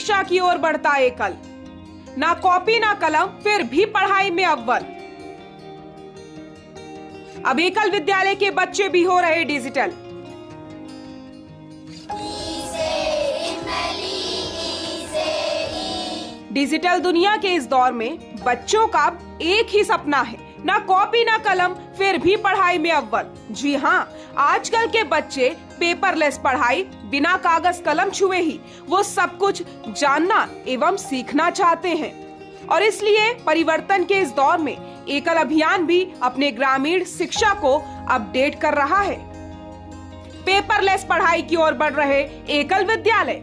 शिक्षा की ओर बढ़ता एकल, ना कॉपी ना कलम, फिर भी पढ़ाई में अव्वल। अब एकल विद्यालय के बच्चे भी हो रहे डिजिटल। डिजिटल दुनिया के इस दौर में बच्चों का एक ही सपना है, ना कॉपी ना कलम, फिर भी पढ़ाई में अव्वल। जी हाँ, आजकल के बच्चे पेपरलेस पढ़ाई, बिना कागज कलम छुए ही वो सब कुछ जानना एवं सीखना चाहते हैं। और इसलिए परिवर्तन के इस दौर में एकल अभियान भी अपने ग्रामीण शिक्षा को अपडेट कर रहा है। पेपरलेस पढ़ाई की ओर बढ़ रहे एकल विद्यालय।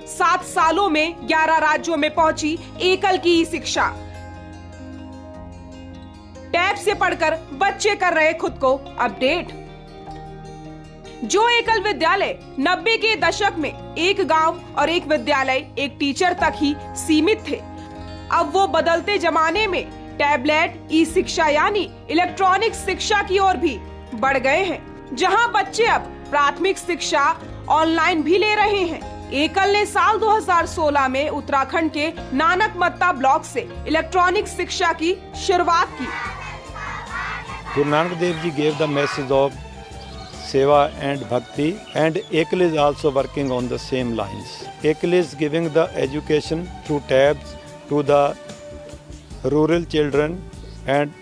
7 सालों में 11 राज्यों में पहुंची एकल की शिक्षा। टैब से पढ़कर बच्चे कर रहे खुद को अपडेट। जो एकल विद्यालय 90 के दशक में एक गांव और एक विद्यालय, एक टीचर तक ही सीमित थे, अब वो बदलते जमाने में टैबलेट, ई शिक्षा यानी इलेक्ट्रॉनिक शिक्षा की ओर भी बढ़ गए हैं, जहां बच्चे अब प्राथमिक शिक्षा ऑनलाइन भी ले रहे हैं। एकल ने साल 2016 में उत्तराखंड के नानक मत्ता ब्लॉक से इलेक्ट्रॉनिक शिक्षा की शुरुआत की। Guru Nanak Dev Ji gave the message of Seva and Bhakti, and Ekal is also working on the same lines. Ekal is giving the education through tabs to the rural children, and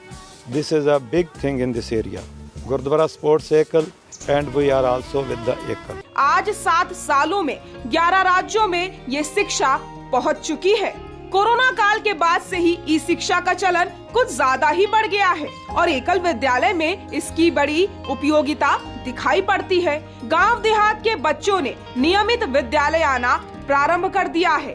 this is a big thing in this area. Gurdwara supports Ekal and we are also with the Ekal. आज 7 सालों में 11 राज्यों में ये शिक्षा पहुंच चुकी है। कोरोना काल के बाद से ही ई शिक्षा का चलन कुछ ज्यादा ही बढ़ गया है और एकल विद्यालय में इसकी बड़ी उपयोगिता दिखाई पड़ती है। गांव देहात के बच्चों ने नियमित विद्यालय आना प्रारंभ कर दिया है।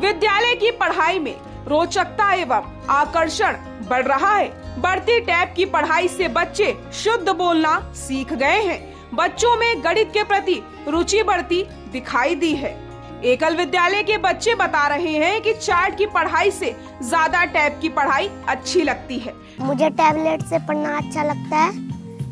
विद्यालय की पढ़ाई में रोचकता एवं आकर्षण बढ़ रहा है। बढ़ती टैब की पढ़ाई से बच्चे शुद्ध बोलना सीख गए हैं। बच्चों में गणित के प्रति रुचि बढ़ती दिखाई दी है। एकल विद्यालय के बच्चे बता रहे हैं कि चार्ट की पढ़ाई से ज्यादा टैब की पढ़ाई अच्छी लगती है। मुझे टैबलेट से पढ़ना अच्छा लगता है।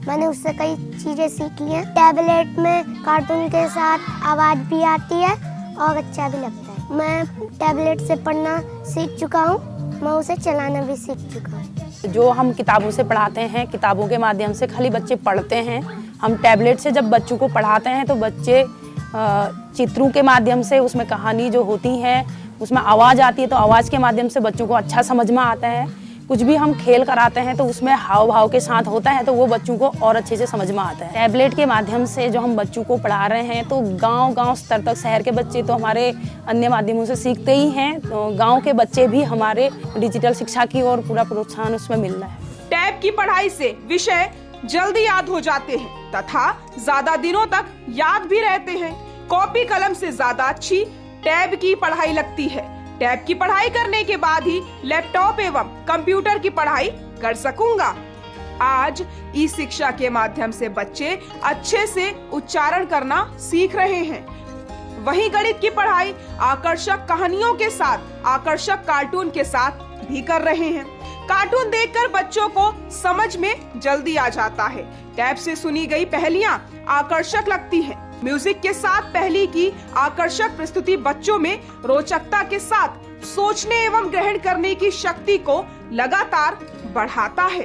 मैंने उससे कई चीजें सीखी हैं। टैबलेट में कार्टून के साथ आवाज भी आती है और अच्छा भी लगता है। मैं टैबलेट से पढ़ना सीख चुका हूँ, मैं उसे चलाना भी सीख चुका हूँ। जो हम किताबों से पढ़ाते हैं, किताबों के माध्यम से खाली बच्चे पढ़ते हैं। हम टैबलेट से जब बच्चों को पढ़ाते हैं तो बच्चे चित्रों के माध्यम से, उसमें कहानी जो होती है उसमें आवाज़ आती है, तो आवाज़ के माध्यम से बच्चों को अच्छा समझ में आता है। कुछ भी हम खेल कराते हैं तो उसमें हाव भाव के साथ होता है, तो वो बच्चों को और अच्छे से समझ में आता है। टैबलेट के माध्यम से जो हम बच्चों को पढ़ा रहे हैं तो गांव स्तर तक, शहर के बच्चे तो हमारे अन्य माध्यमों से सीखते ही हैं, तो गाँव के बच्चे भी हमारे डिजिटल शिक्षा की ओर पूरा प्रोत्साहन उसमें मिल रहा है। टैब की पढ़ाई से विषय जल्दी याद हो जाते हैं तथा ज्यादा दिनों तक याद भी रहते हैं। कॉपी कलम से ज्यादा अच्छी टैब की पढ़ाई लगती है। टैब की पढ़ाई करने के बाद ही लैपटॉप एवं कंप्यूटर की पढ़ाई कर सकूंगा। आज ई शिक्षा के माध्यम से बच्चे अच्छे से उच्चारण करना सीख रहे हैं। वहीं गणित की पढ़ाई आकर्षक कहानियों के साथ, आकर्षक कार्टून के साथ भी कर रहे हैं। कार्टून देखकर बच्चों को समझ में जल्दी आ जाता है। टैब से सुनी गई पहेलियां आकर्षक लगती हैं। म्यूजिक के साथ पहेली की आकर्षक प्रस्तुति बच्चों में रोचकता के साथ सोचने एवं ग्रहण करने की शक्ति को लगातार बढ़ाता है।